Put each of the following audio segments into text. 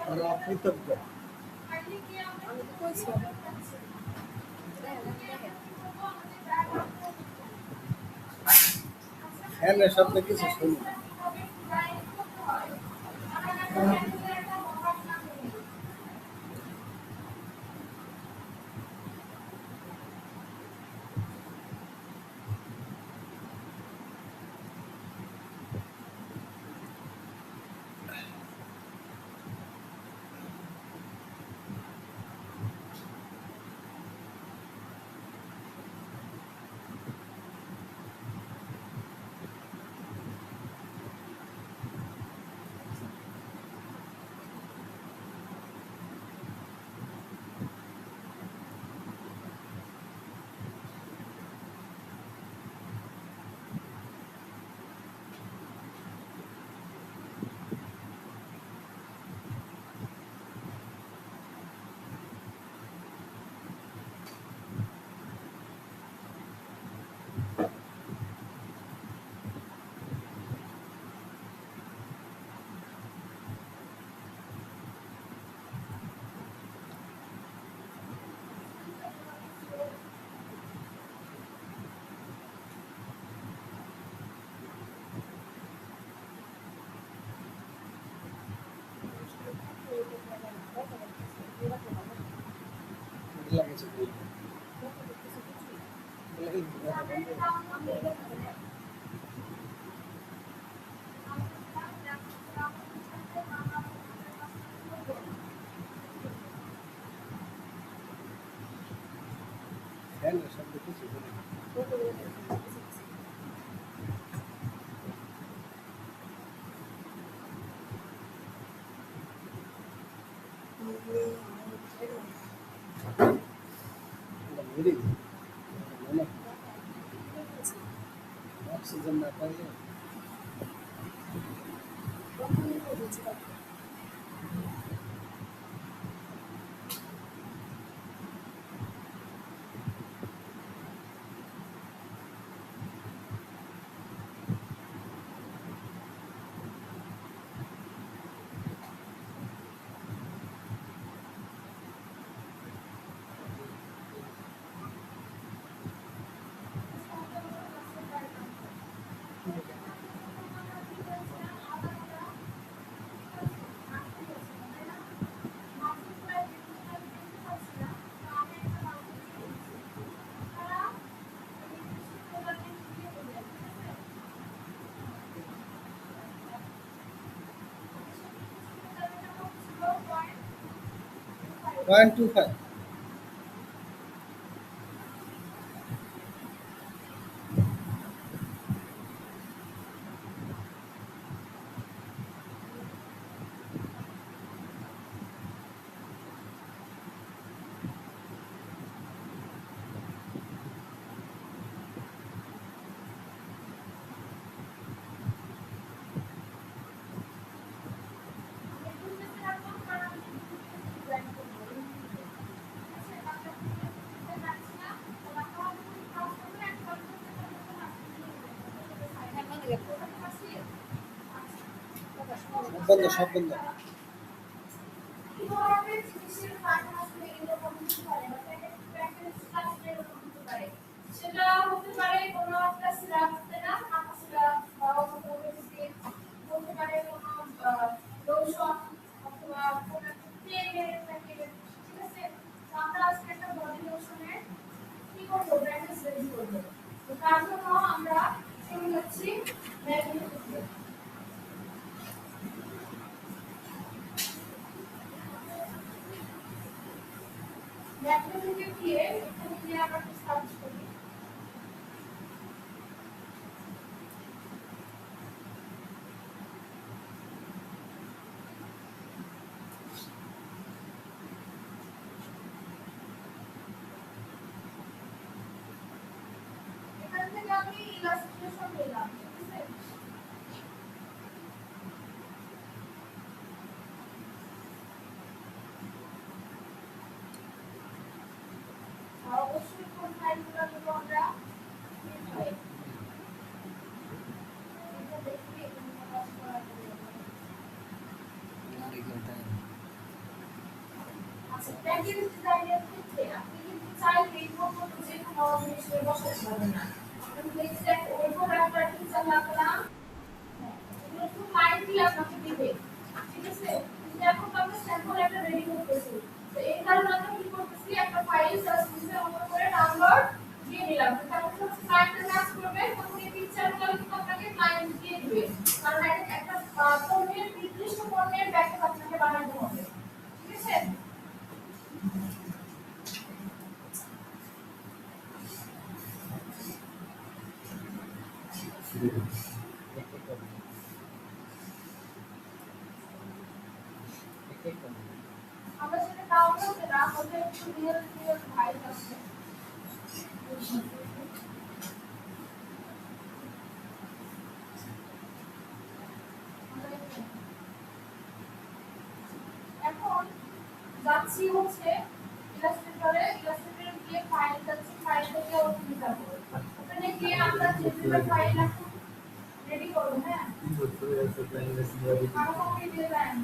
ওরা অকৃতজ্ঞ। ফ্যানের শব্দ কিছু শুনি না। লাগেছে ফ্যানের শব্দ কিছু শুনি না। ঘুরি অক্সিজেন না পাইলে পয়েন্ট টু ফাইভ। বন্ধ, সব বন্ধ। প্যাকেজ ডিজাইনের ক্ষেত্রে আপনি কিন্তু চাইলেই মতো যে কোনো জিনিসের বসাতে পারবেন না। আপনি এক্সাক্ট ওইভাবে আপনার টিচার রাখলাম, হ্যাঁ, এগুলো শুধু লাইন দিয়ে আপনাকে দিবে। ঠিক আছে? কিন্তু এখন তো আমরা স্যাম্পল একটা রেডি করতেছি। তো এই কারণে আমরা কি করতেছি, একটা ফাইল জাস্ট নিজের মতো করে ডাউনলোড দিয়ে দিলাম। তো আপনি যখন ক্লায়েন্টের কাজ করবেন তখন এই পিকচারগুলো কিন্তু আপনাকে ক্লায়েন্ট দিয়ে দিবে। কারণ একটা পণ্যের নির্দিষ্ট পণ্যের ব্যাখ্যা আপনাকে বানাতে হবে। ঠিক আছে? আমরা সেটা ডাউনলোড না হলে একটু রিয়েল রিয়েল ফাইল আছে। এখন যাচ্ছি হচ্ছে ইলাস্ট্রেটরে গিয়ে ফাইল যাচ্ছি, ফাইল থেকে ওপেন করব। ওখানে গিয়ে আমরা যেগুলো ফাইল এখন রেডি করব, হ্যাঁ, আরো কপি দিয়ে দেন।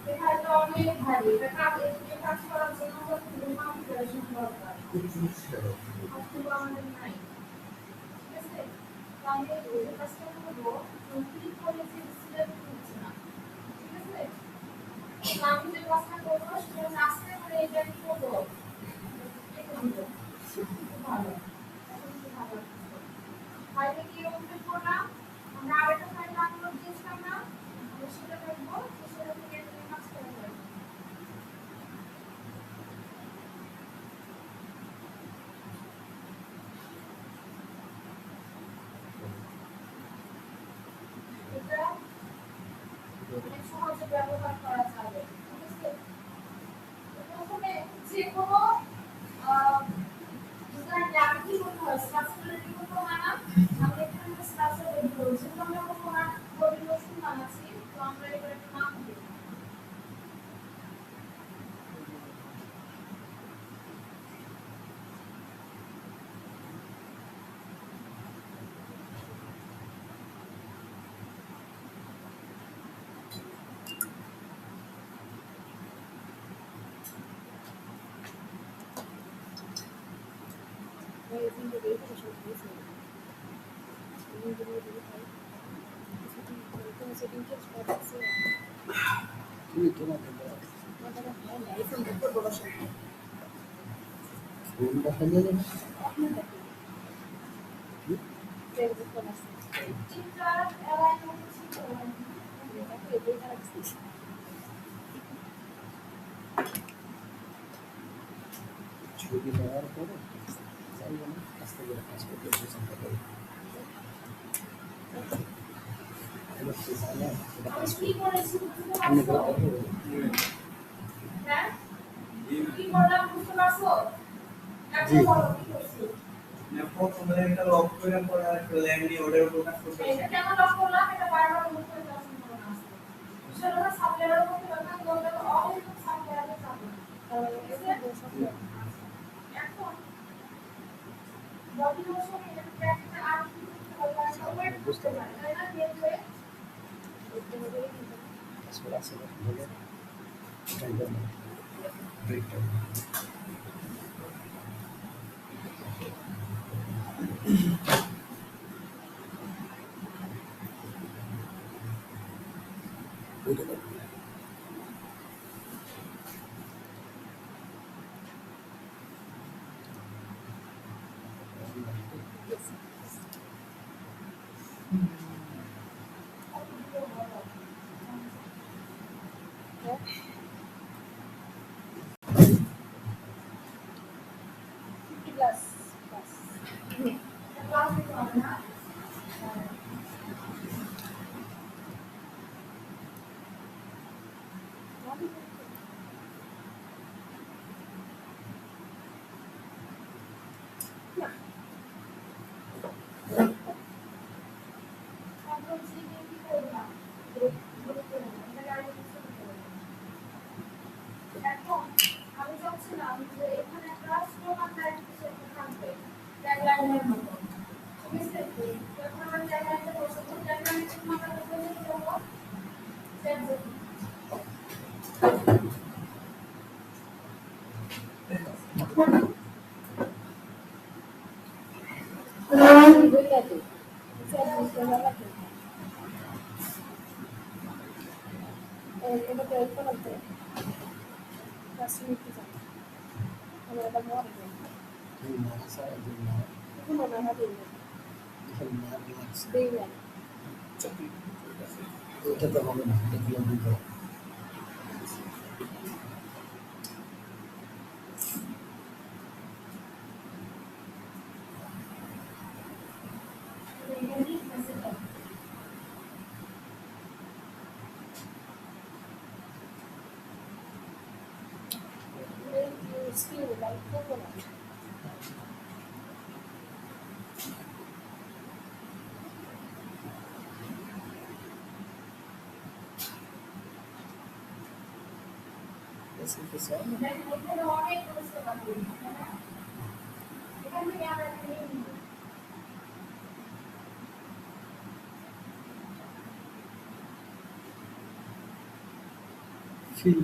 এই ফাইলটা অনেক ভারী, এটা কাজ করার জন্য আমাদের কনফিগারেশন দরকার। অথবা আমাদের নাই। ঠিক আছে? তো আমি এই কাজটা করবো, ক্লিক করে যে সিলেক্ট হচ্ছে না। ঠিক আছে? তো আমি যে কাজটা করবো সেটা আস্তে করে এটা কি করবো, কেটে দিবো। খুব ভালো, এখন খুব ভালো লাগছে। ফাইলে গিয়ে ওপেন করলাম, আমরা আরেকটা ফাইল ডাউনলোড দিয়েছিলাম না, আমরা সেটা দেখবো যে সেটা থেকে তুমি কাজ করে যাবে। এটা অনেক সহজে ব্যবহার করা যাবে। ঠিক আছে? তো প্রথমে যে কোনো ডিজাইন আমি কি করতে হয়, স্ট্রাকচার রেডি করতে হয় না? আমরা এখানে স্ট্রাকচার রেডি করবো, যেহেতু আমরা কোনো বডি লোশন বানাচ্ছি, তো আমরা এবার একটা নাম দিই। তুমি তোমাকে দাও। রুমটা সাজিয়ে দেবে। কি? তিনটা অ্যালাইনমেন্ট ছিল। ছবি দেওয়ার পরে চাইবে না আস্তে করে কাজ করতে চিন্তা করো। এবার কি জানো এটা আমি কাজ কি করবে। করেছি বুঝতে আমি পারছো? বলতে পারবো হ্যাঁ, কি করলাম বুঝতে পারছো? জি এখন বলো কি করছি। প্রথমে একটা লক করে পরে আরেকটা ল্যাং নিয়ে ওটার উপর কাজ করতে এটা কেন লক করলাম, এটা বারবার মুখ করে দেওয়ার সম্ভাবনা আছে। সেটা সাবলেয়ারও করতে পারবেন, বলতে অহেতুক সাবলেয়ারে যাবে না। ঠিক আছে? এখন বডি লোশন এর প্যাকেটে আর কি করতে হবে, একটা ওয়েট বুঝতে করতে পারে, তাই না? দিয়ে কাজ করে আছে বলে ট্রাই করবো ব্রেকটা ওইটা করবো। 50 প্লাস প্লাস ক্লাস দিতে হবে না কন্ট্রোল সি দিয়ে কি করলাম গ্রুপ করে এটা গাড়ি এখন আমি চাচ্ছিলাম যে এখানে একটা স্লোগান ডাইরেক্ট থাকবে ট্যাগলাইনের মতো ঠিক আছে যখন আমরা ট্যাগলাইনটা বসাবো ট্যাগলাইনের মাথাটা বলে দেবো এই মাদ্রাসা যে না এখানে না লাগছে এটা তো হবে না এগুলো দিতে হবে। Esse pessoal não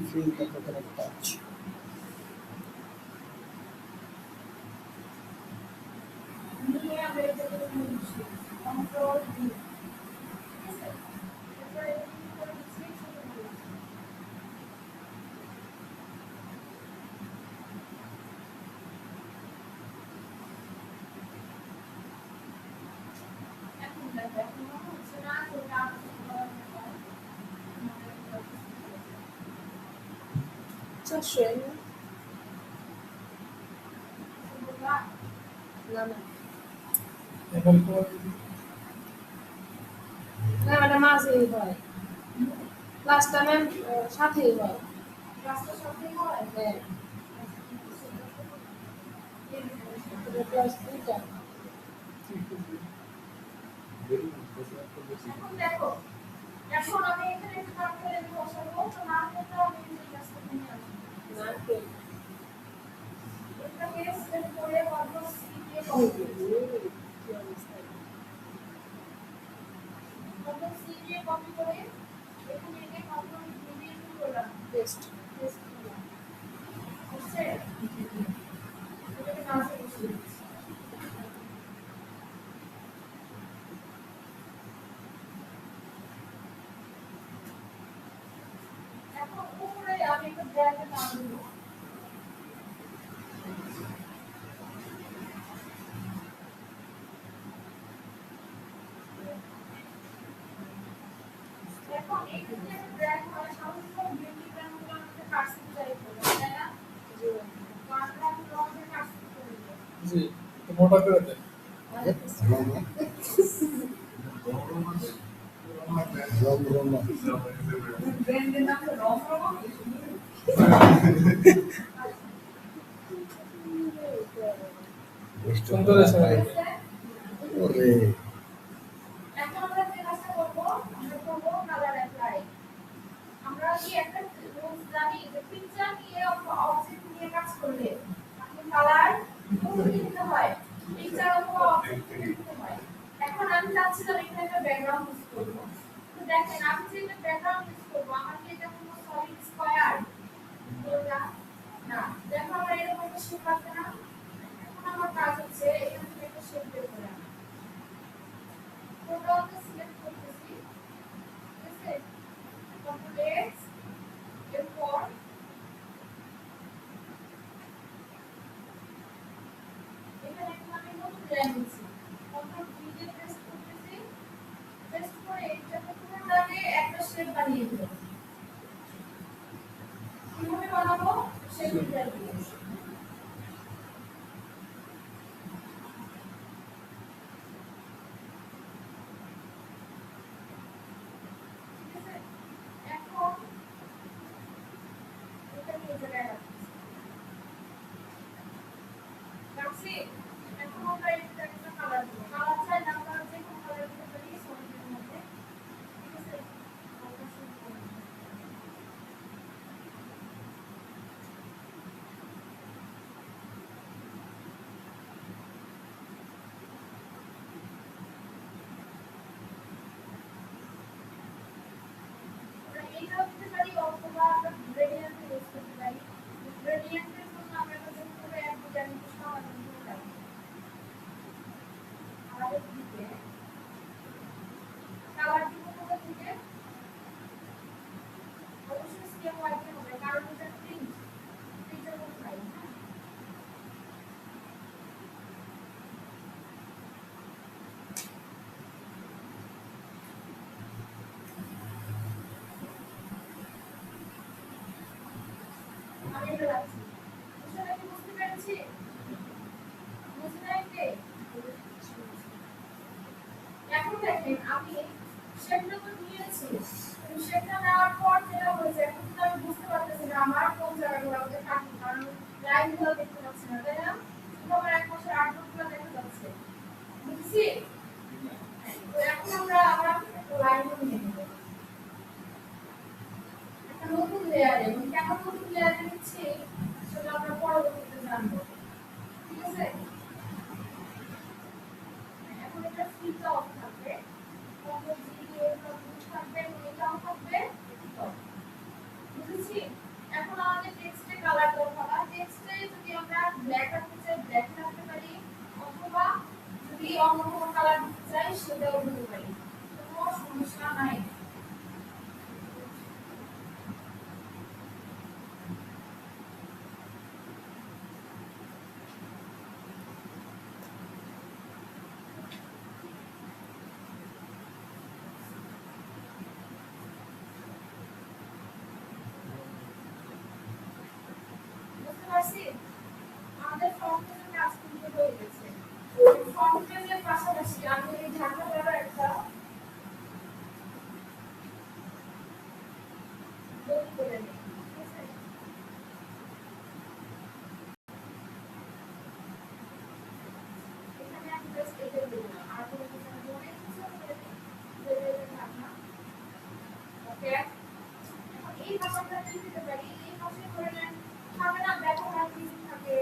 feel the coconut touch. Control D.这学呢？না না এখন তো না এটা মাঝেই হয় লাস্টটা ম্যাম সাথেই হয় রাস্তার সাথে হয় হ্যাঁ এটা ক্লাস 2টা এখন দেখো এখন আমি এখানে একটু কাট করে বসাবো তো না হলে আমি এই কাজটা নিয়ে আসবো না কে এটাকে সেট করে কন্ট্রোল সি দিয়ে কপি কন্ট্রোল সি দিয়ে কপি করে এখানে এনে কন্ট্রোল ভি দিয়ে কি করলাম টেস্ট পেস্ট করলাম বুঝছে এটাকে কাছে বসিয়ে দিচ্ছি এখন উপরে আমি একটা ব্র্যাকেট আনবো এখন এখানে একটা ব্র্যাক হয় সাধারণত বিউটি ব্র্যান্ডগুলো আমাদের কাটতে চাই তাই না জি কাটলাম রঙে কাটতে করে জি তো মোটা করে দেন Roma. ব্র্যান্ডের নাম রং রং সুন্দর আছে ভাই Ore. এখন আমরা যে কাজটা করবো আমরা করবো কালার অ্যাপ্লাই আমরা কি একটা রুলস জানি যে পিকচার নিয়ে অবজেক্ট নিয়ে কাজ করলে আপনি কালার দিতে হয় পিকচার অথবা অবজেক্ট দিতে হয় এখন আমি চাচ্ছিলাম এখানে একটা ব্যাকগ্রাউন্ড ইউজ করবো তো দেখেন আমি যে একটা ব্যাকগ্রাউন্ড ইউজ করবো আমার কি এটা কোনো সলিড স্কয়ার এটা না দেখো আমরা এরকম একটা শেপ আছে না এখন আমার কাজ হচ্ছে এখান থেকে একটা শেপ বের করে আনা টোটালটা সিলেক্ট করতেছি ঠিক আছে কন্ট্রোল এক্স এরপর এখানে একটা আমি নতুন লাইন দিচ্ছি কন্ট্রোল ভি দিয়ে পেস্ট করতেছি পেস্ট করে এটাকে পুরোটাকে একটা শেপ বানিয়ে দেব বানাবো সেগুলো দিয়ে। ঠিক আছে, এখন এটা নিয়ে জায়গায় রাখছি। এখন আমরা এটা একটা কালার দেবো, কালার চাই না আমরা যে কোনো কালার দিতে পারি সলিডের মধ্যে। ঠিক আছে, হালকা শুরু করব। আমরা এইটাও দিতে পারি অথবা আমরা গ্রেডিয়েন্ট ইউজ করতে পারি। গ্রেডিয়েন্টের জন্য আমরা যেমন করে এক দুটো আমি একটু সমাধান করে রাখবো। আমাদের দিকে কালার দিব কোথা থেকে? অবশ্যই স্কেল ওয়াইজে হবে, কারণ এটা প্রিন্টের মধ্যে নাই। হ্যাঁ, আমি এটা রাখছি। বিষয়টা কি বুঝতে পেরেছি? বুঝতে পারছি? এখন দেখেন আমি শেপটা তো নিয়েছি, কিন্তু শেপটা নেওয়ার পর যেটা হয়েছে এখন কিন্তু আমি বুঝতে পারতেছি না আমার কোন জায়গাগুলো আমাকে কাটবে, কারণ লাইনগুলো দেখতে পাচ্ছি না, তাই না? শুধু আমার এক পাশের আউটপুটগুলো দেখা যাচ্ছে। বুঝছি? তো এখন আমরা আবার একটা লাইন নিয়ে নেব, একটা নতুন লেয়ারে, এবং কেন নতুন লেয়ারে নিচ্ছি সেটা আমরা পরবর্তীতে জানবো। ঠিক আছে, এখন এটা ফিলটা অফ থাকবে, কন্ট্রোল জি দিয়ে কন্ট্রোল থাকবে এবং এটাও থাকবে off। বুঝেছি? এখন আমাদের টেক্সটে কালার দেওয়া হবে। টেক্সটে যদি আমরা ব্ল্যাক রাখতে চাই ব্ল্যাক রাখতে পারি, অথবা যদি অন্য কোনো কালার দিতে চাই সেটাও দিতে পারি, কোনো সমস্যা নাই। বুঝতে পারছি? আমাদের ফ্রন্ট পেজের কাজ কিন্তু হয়ে গেছে। ফ্রন্ট পেজের পাশাপাশি আমি এই ঢাকা দ্বারা একটা তৈরি করে নিই। ঠিক আছে, এখানে আমি জাস্ট এটা দেবো না, আর কোনো কিছু না, অনেক কিছু করে দিই যেটা ঢাকনা। ওকে, এখন এই ব্যাপারটা কি দিতে পারি, এই পাশে করে নেন থাকে না ব্যবহার কিছু থাকে।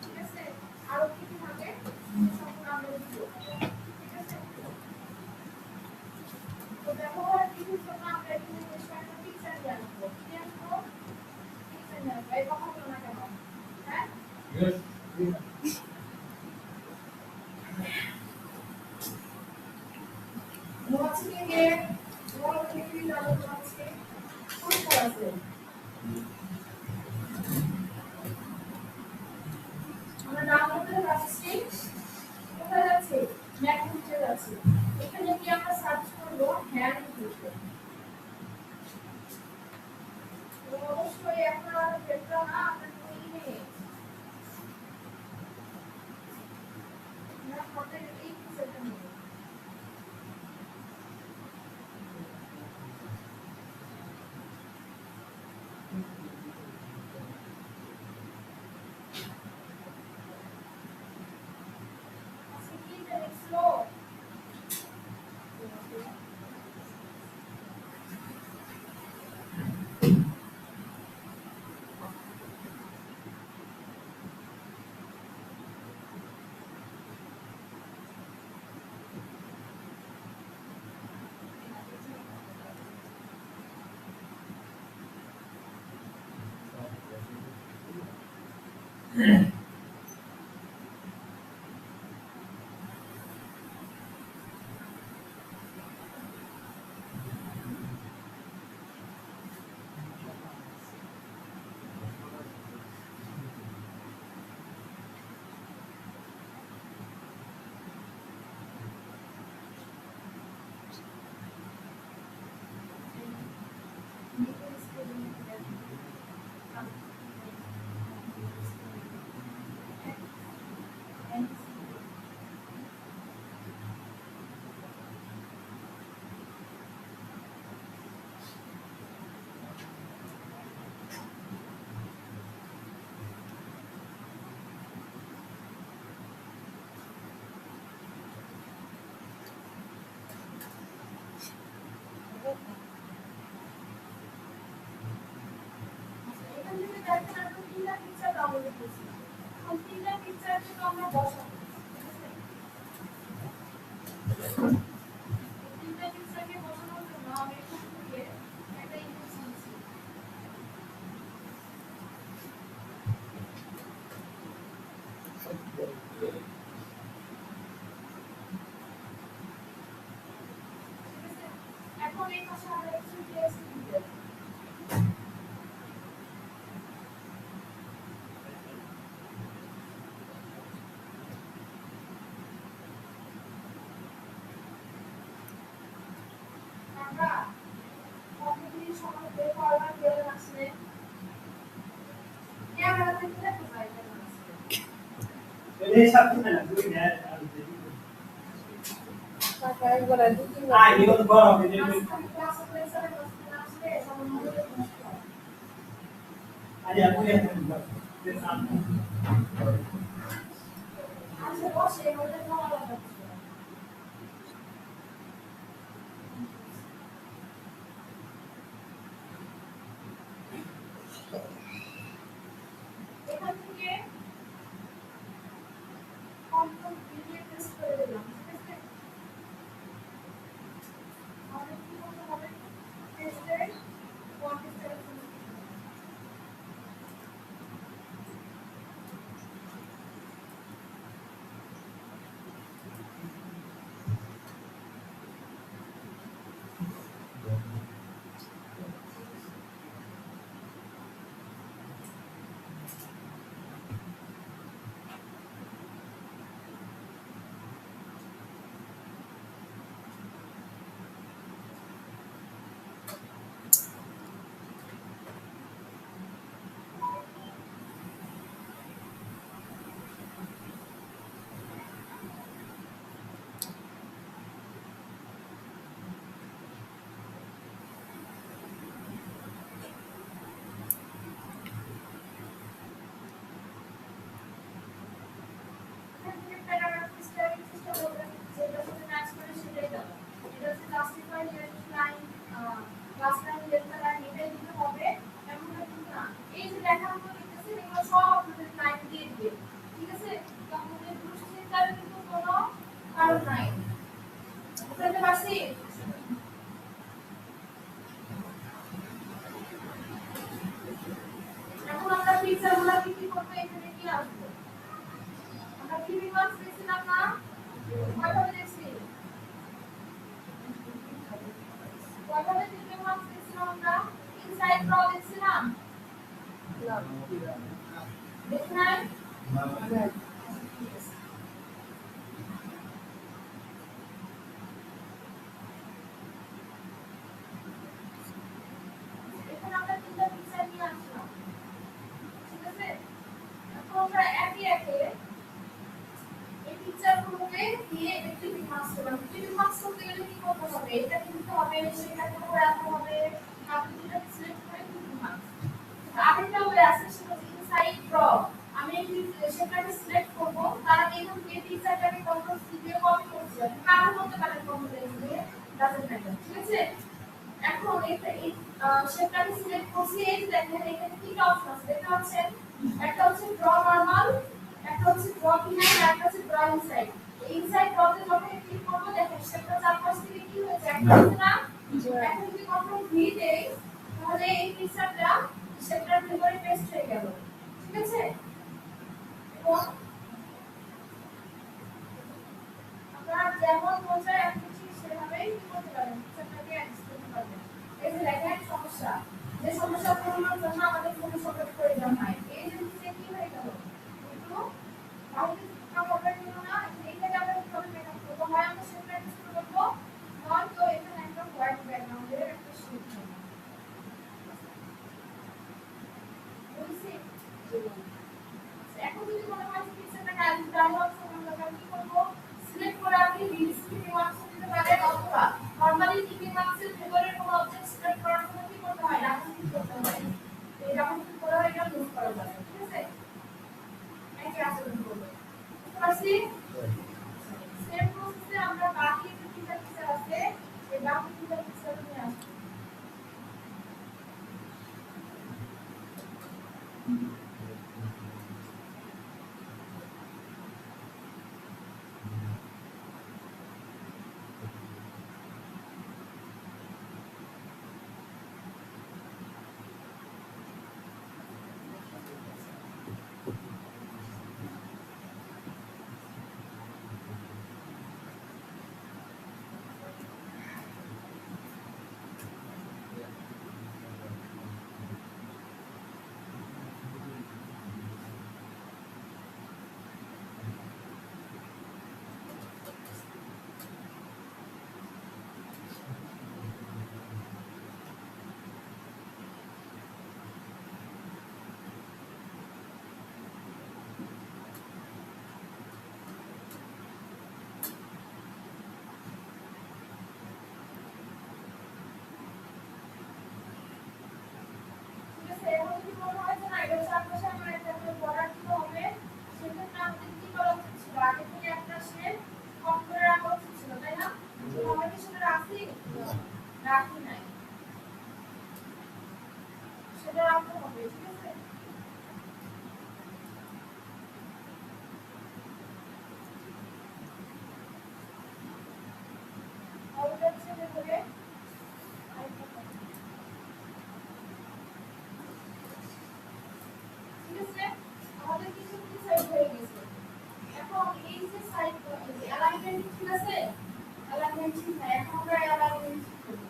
ঠিক আছে, আরো কিছু থাকে সম্পূর্ণ আমরা দিব। ঠিক আছে, তো ব্যবহার কিছুর জন্য আমরা এখানে বেশ কয়েকটা পিকচার নিয়ে আসবো। কি আসবো? পিকচার নিয়ে আসবো, এই কথা বলো না কেন? হ্যাঁ, ঘুমাচ্ছি কে? বলো দেখি যাবো ঘুমাচ্ছি। কোথায় আছে? আমরা ডাউনলোডে যাচ্ছি, কোথায় যাচ্ছি? ম্যাকবুকে যাচ্ছি। এখানে কি আমরা সার্চ করবো হ্যান্ড বুকে। তো অবশ্যই এখন আমাদের পেটটা না, আমরা ইমেজ আমরা হাতের এই পিকচারটা নেব। আজকে কি ইন্টারনেট স্লো? নিচে স্ক্রিনে দেখো। দেখেন আমরা তিনটা পিকচার ডাউনলোড করেছি এখন তিনটা পিকচার কিন্তু আমরা বসাবো তিনটা পিকচারকে বসানোর জন্য আমি এখান থেকে একটা ইমেজ নিচ্ছি এখন এই পাশে আমরা একটু টেক্সট দিতে আমরা কতদিন সময় বের করলাম বের আসলে ক্যামেরা থেকে দেখতে পাই কেন আসলে এই সাথে না দুই না টাকা একবার আর দুই তিন আই নিও গরম দিতে আজকে ক্লাস প্রেসারে বসতে আসলে সবার মনে নষ্ট হয় আজ আপনি আজকে বসে ওদের খাওয়া লাগবে এখান থেকে কন্ট্রোল ভিডিও প্রেস করে দিলাম ঠিক আছে আমাদের কি করতে হবে টেস্টের কোয়ান্টিটি সিলেক্ট এখন আমরা পিকচারগুলো কি করব এখানে কি আসবো আমরা কি বিমার্ক দেখছিলাম না কয়ভাবে দেখছি কয়ভাবে কি বিমার্ক দেখছিলাম আমরা ইনসাইড ড্র দেখছিলাম দেখছেন এখন আমরা তিনটা পিকচার নিয়ে আসলাম ঠিক আছে এখন আমরা একে একে এই পিকচারগুলোকে দিয়ে একটি বিমার্ক করলাম একটি বিমার্ক করতে গেলে কি করতে হবে এটা কিনতে হবে সেটাকে করে আনতে হবে আপনি যেটা সিলেক্ট করে বিমার্ক আরেকটা ওয়ে আছে সেটা হচ্ছে ইনসাইড ড্র আমি সেটাকে সিলেক্ট করব তার আগে এখান থেকে পিকচারটাকে কন্ট্রোল সি দিয়ে কপি করছি আপনি কারো মধ্যে পারেন কন্ট্রোল এস দিয়ে ডাজন্ট ম্যাটার ঠিক আছে এখন এই সেটাকে সিলেক্ট করছি এই যে দেখেন এখানে তিনটা অপশন আছে এটা হচ্ছে একটা হচ্ছে ড্র নরমাল একটা হচ্ছে ড্র বিহাইন্ড আর একটা হচ্ছে ড্র ইনসাইড ইনসাইড ড্রতে যখন ক্লিক করব দেখেন সেটা চারপাশ থেকে কি হয়েছে একটা হচ্ছে না এখন যদি কন্ট্রোল ভি দেই তাহলে এই পিকচারটা সেটার ভিতরে পেস্ট হয়ে গেল ঠিক আছে এবং আপনারা যেমন মন চায় আপনি ঠিক সেভাবেই কি করতে পারেন পিকচারটাকে অ্যাডজাস্ট করতে পারবেন এই যে দেখেন সমস্যা যে সমস্যা পূরণের জন্য আমাদের ফটোশপের প্রয়োজন হয় এই যে নিচে কি হয়ে গেল একটু তাহলে কাম হবে না এইটাকে আমরা কিভাবে মেকআপ করব হয় আমরা সেটা অ্যাডজাস্ট করব নয়তো এখানে একটা হোয়াইট ব্যাকগ্রাউন্ডের একটা শেড হবে বুঝছি এখন যদি মনে হয় পিকচারটাকে আলাদা ডায়লগ আমরা কি করব সিলেক্ট করে আপনি রিলিজ টিপি মার্কস দিতে পারেন অথবা নরমালি টিপি মার্কসের ভিতরে কোনো অবজেক্ট সিলেক্ট করার জন্য কি করতে হয় ডাবল ক্লিক করতে হয় এই ডাবল ক্লিক করে এটা মুভ করা যাবে ঠিক আছে একই আচরণ করবে বুঝতে পারছি সেম প্রসেসে আমরা বাকি যে তিনটা পিকচার আছে এই বাকি তিনটা পিকচার নিয়ে আসবো ঠিক আছে, এখন যদি মনে হয় যে না এটা চারপাশে আমার একটা করে বর্ডার দিতে হবে, সেক্ষেত্রে আমাদের কি করা উচিত ছিল? আগে থেকে একটা শেড কম করে রাখা উচিত ছিল, তাই না? তো আমরা কি সেটা রাখছি? রাখি নাই। সেটা রাখতে হবে, ঠিক আছে? ওটা ছেড়ে করে আরেকটা কথা। ঠিক আছে, আমাদের কিছু ডিসাইড হয়ে গেছে। এখন এই যে সাইড অ্যালাইনমেন্ট ঠিক আছে, অ্যালাইনমেন্ট ঠিক না, এখন আমরা অ্যালাইনমেন্ট ঠিক করব।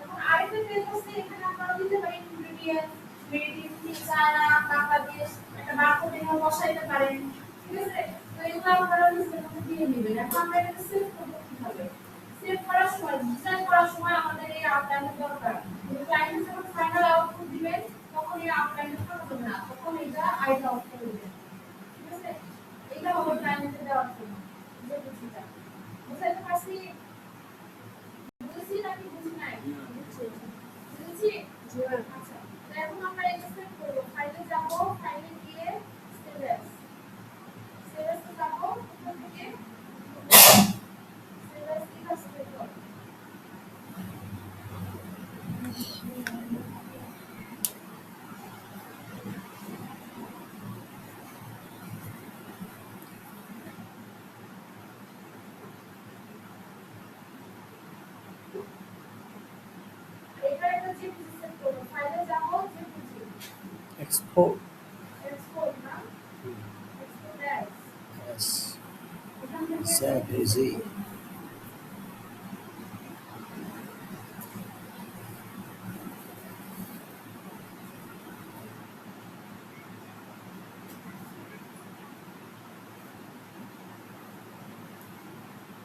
এখন আরেকটা পেজ আছে, এখানে আপনারা দিতে পারেন ingredient, made in China, Bangladesh, একটা বারকোড এখানে বসাইতে পারেন। ঠিক আছে, তো এগুলো আপনারা লিস্টের মধ্যে দিয়ে নেবেন। এখন আমরা এটাকে সেভ করব কিভাবে? সেভ করার সময়, ডিজাইন করার সময় আমাদের এই আউটলাইনের দরকার। কিন্তু ক্লায়েন্ট যখন ফাইনাল আউটপুট দিবেন তখন এই আউটলাইনটা থাকবে না, তখন এটা আইডি আউট করে দিবেন। ঠিক আছে, এটা হবে ক্লায়েন্টকে দেওয়ার জন্য যে বুঝিটা বুঝাইতে পারছি? বুঝছি নাকি বুঝি নাই? বুঝেছি? আচ্ছা, তো এখন আমরা এটা সেভ করব। ফাইলে যাব, ফাইলে গিয়ে সেভ অ্যাজ, সেভ অ্যাজ যাব, ওখান থেকে সেভ অ্যাজ লিখা সেভ করব। এটা একটা জিপিজি সেভ করব। ফাইলে যাব, জিপিজি export. এক্সপোর্ট না, এক্সপোর্ট অ্যাজ, Yes. ওখান থেকে Save easy.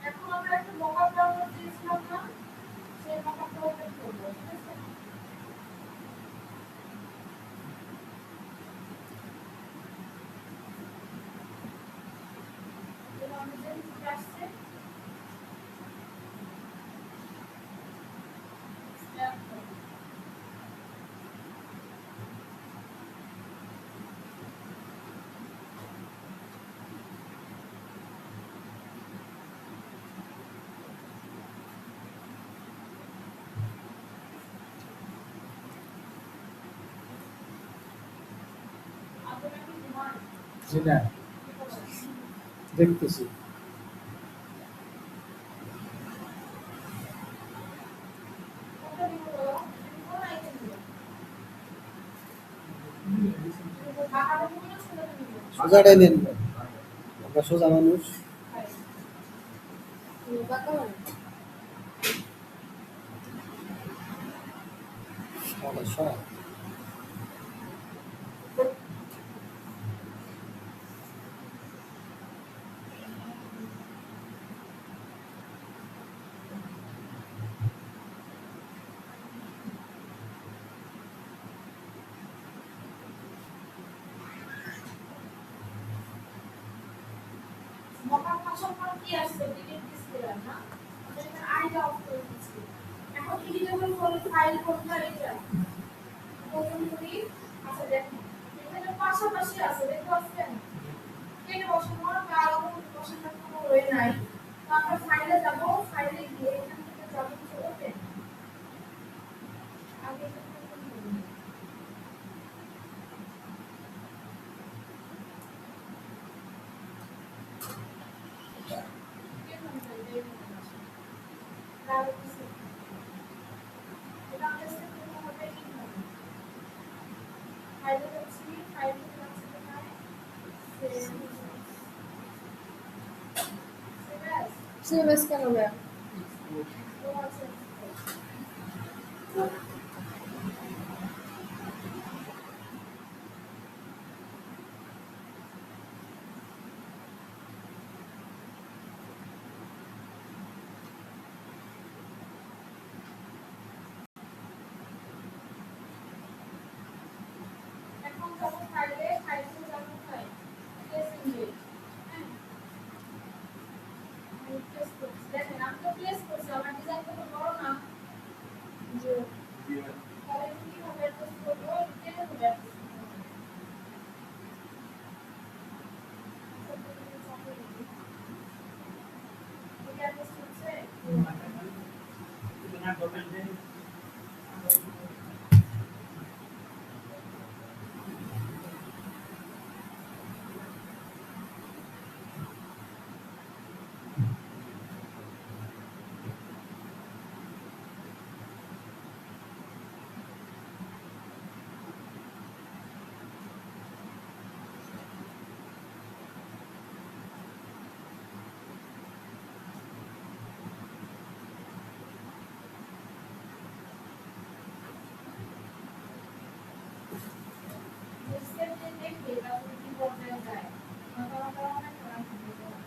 এখন আমরা একটা মকআপ ডাউনলোড দিয়েছিলাম না, সেই মকআপটা ওপেন করব। ঠিক আছে, এবার আমাদের যেটা আসছে স্ন্যাপ করব। আপনারা কি ঘুমান? জি না, দেখতেছি। কোনটা দিব বলো? কোন আইটেম দিব? বাঁকাটা দিব না সোজাটা দিব? সোজাটাই নেন ভাই। আমরা সোজা মানুষ। হ্যাঁ। সমস্যা। আসার পর কি আসছে ডিলিট ডিসপ্লে না আমরা এখানে আইডি অফ করে দিচ্ছি এখন এডিটেবল ফাইল কোনটা এটা প্রথম করি আচ্ছা দেখুন এখানে পাশাপাশি আছে দেখতে পাচ্ছেন কেটে বসানো আর আলাদা বসানোর কোনো ওয়ে নাই তো আমরা ফাইলে যাব ফাইলে গিয়ে এখান থেকে যাব হচ্ছে ওপেন আগে এখান থেকে open করব। এখানে যাই, এখানে আসি। তাহলে কিছু এটা আমাদের সেভ করতে হবে এইভাবে ফাইলে যাচ্ছি ফাইল থেকে যাচ্ছি কোথায় সেভ অ্যাজ সিএমএস কেন ম্যাম? ও আছে এখন যখন ফাইলে ফাইল থেকে যাবো কোথায় প্লেস ইমেজ হ্যাঁ আমি প্লেস করছি দেখেন আমি তো প্লেস করছি আমার ডিজাইন তো বড় না যে তাহলে কিভাবে অ্যাডজাস্ট করবো কেটে দেবো অ্যাডজাস্ট হচ্ছে সেভ যে দেখবে তাহলে কি পর্যায়ে যায় আমার অনেক খারাপ হয়ে যায়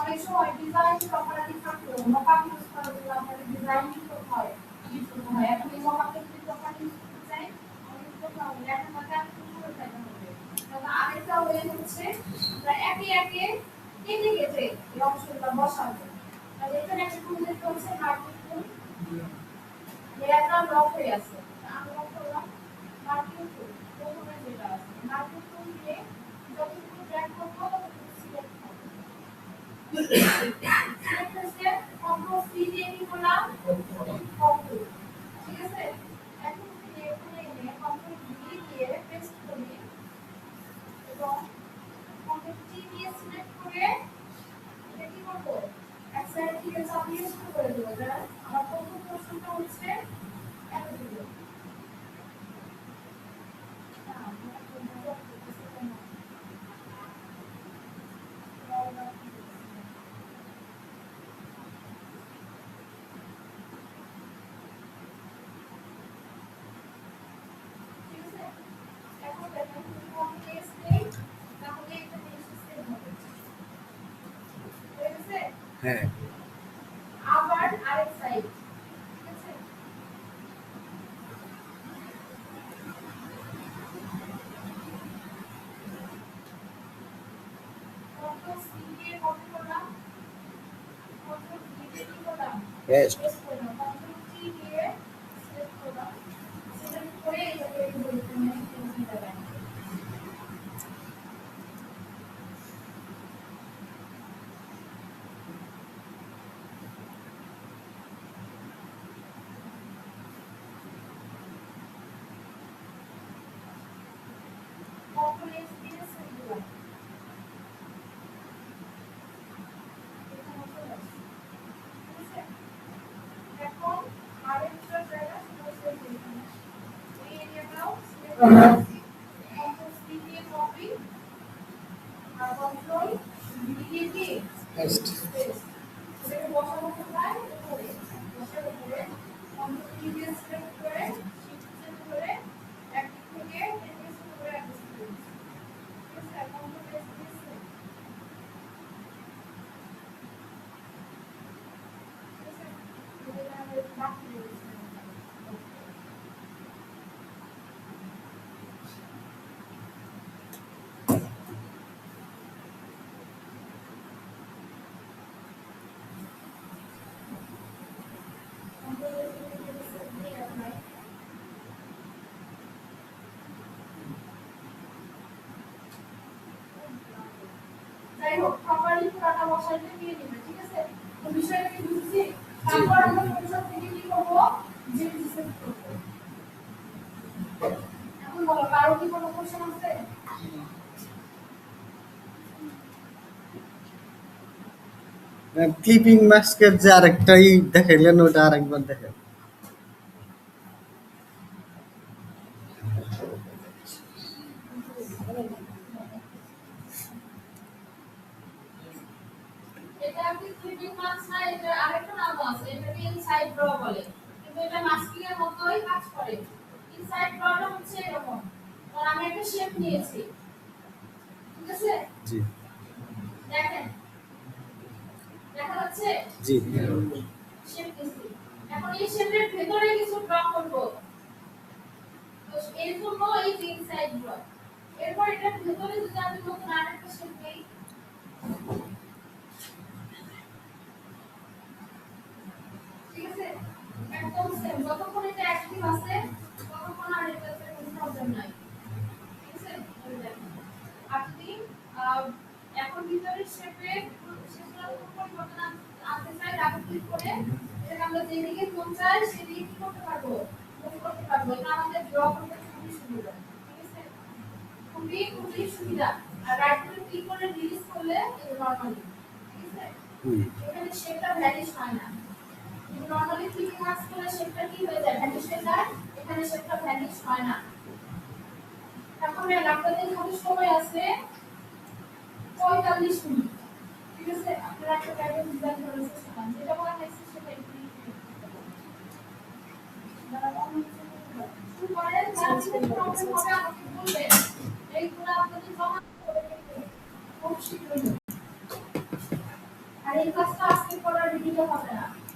অনেক সময় ডিজাইন প্রপার্টি থাকলেও মকআপ ইউজ করার জন্য আপনাদের ডিজাইন করতে হয় ইউজ করতে হয় এখন এই মকআপের যদি প্রপার্টি ইউজ করতে চাই অনেক করতে হবে লেখার মাঝে আমি করে ফেলতে হবে তাহলে আরেকটা ওয়ে হচ্ছে আমরা একে একে কেটে কেটে এই অংশগুলো বসাবো তাহলে এখানে একটা টুল দেখতে হচ্ছে মার্কিং টুল লেয়ারটা লক হয়ে আছে আমি লক করলাম মার্কিং টুল প্রথমে যেটা আছে মার্কিং টুল দিয়ে যতটুকু ড্র্যাগ করবো ততটুকু সিলেক্ট হবে সিলেক্ট হচ্ছে কন্ট্রোল সি দিয়ে কি করলাম কন্ট্রোল ঠিক আছে এখন এখানে এনে কন্ট্রোল ভি দিয়ে পেস্ট করি এবং কন্ট্রোল টি দিয়ে সিলেক্ট করে এটা কি করব এক সাইড থেকে চাপিয়ে শুরু করে দেবো যারা আমার প্রথম প্রশ্নটা হচ্ছে এতটুকু ঠিক আছে এখন দেখেন যদি কপি পেস্ট দেই তাহলে এটা জিনিসটা সেভ হবে ঠিক আছে হ্যাঁ আবার আরেক সাইড ঠিক আছে কন্ট্রোল সি দিয়ে কপি করলাম কন্ট্রোল ভি দিয়ে কি করলাম পেস্ট পেস্ট করলাম কন্ট্রোল টি দিয়ে সিলেক্ট করলাম সিলেক্ট করে এটাকে এখানে দিতে হবে কন্ট্রোল এস দিয়ে সেভ দিলাম এখানে চলে আসছে ঠিক আছে এখন আরেকটা জায়গা সেটা সেভ দিলাম এই এরিয়াটাও সিলেক্ট করছি কন্ট্রোল সি দিয়ে কপি আর কন্ট্রোল ভি দিয়ে কি পেস্ট পেস্ট এটাকে বসাবো কোথায় উপরে বসার উপরে কন্ট্রোল ভি দিয়ে সিলেক্ট করে শিফট সেট করে একদিক থেকে টেনে শুরু করে একদিক ঠিক আছে এখন পুরাটা বসাইতে দিয়ে দিবে, ঠিক আছে? তো বিষয়টা কি বুঝছি? তারপর আমরা পরিসর থেকে কি করবো? যে হিসেব করবো। এখন বলো, কারো কি কোনো কোশ্চেন আছে? ক্লিপিং মাস্কের যে আরেকটাই দেখাইলেন ওটা আরেকবার দেখেন। এটা কি ক্লিপিং মাস্ক না, এটা আরেকটা নাম আছে, এটাকে ইনসাইড ড্র বলে, কিন্তু এটা মাস্কিং এর মতোই কাজ করে। ইনসাইড ড্রটা হচ্ছে এরকম, আর আমি একটা শেপ নিয়েছি, ঠিক আছে? জি দেখেন, দেখা যাচ্ছে জি শেপ দিছি। এখন এই শেপের ভেতরে কিছু ড্র করব, তো এর জন্য এই যে ইনসাইড ড্র। এরপর এটার ভেতরে যদি আমি নতুন আরেকটা শেপ দেই, ঠিক আছে? একদম সেম, যতক্ষণ এটা অ্যাক্টিভ আছে ততক্ষণ আর এটাতে কোনো প্রবলেম নাই, ঠিক আছে? এই দেখেন, আপনি এখন ভিতরের শেপের পরিবর্তন আনতে চাই, ডাবল ক্লিক করে এটাকে আমরা যেদিকে মন চাই সেদিকে কি করতে পারবো? মুভ করতে পারবো। এটা আমাদের ড্র করতে খুবই সুবিধা, ঠিক আছে? খুবই সুবিধা। আর রাইট ক্লিক করে রিলিজ করলে এটা নরমালি, ঠিক আছে? এখানে শেপটা ভ্যানিশ হয় না। নরমালি ক্লিকিং মাস্ক করলে শেপটা কি হয়ে যায়? ভ্যানিশ হয়ে যায়। এখানে শেপটা ভ্যানিশ হয় না। এখন আপনাদের হাতে সময় আছে 45 মিনিট, ঠিক আছে? আপনারা একটা প্যাটার্ন ডিজাইন করার চেষ্টা করেন, যেটা বলা হয়েছে সেটা একটু শুরু করেন। যারা প্রবলেম হবে আমাকে বলবেন, এইগুলো আপনাদের জমা করে দিতে খুব শীঘ্রই। আর এই কাজটা আজকে করার ভিডিও হবে না।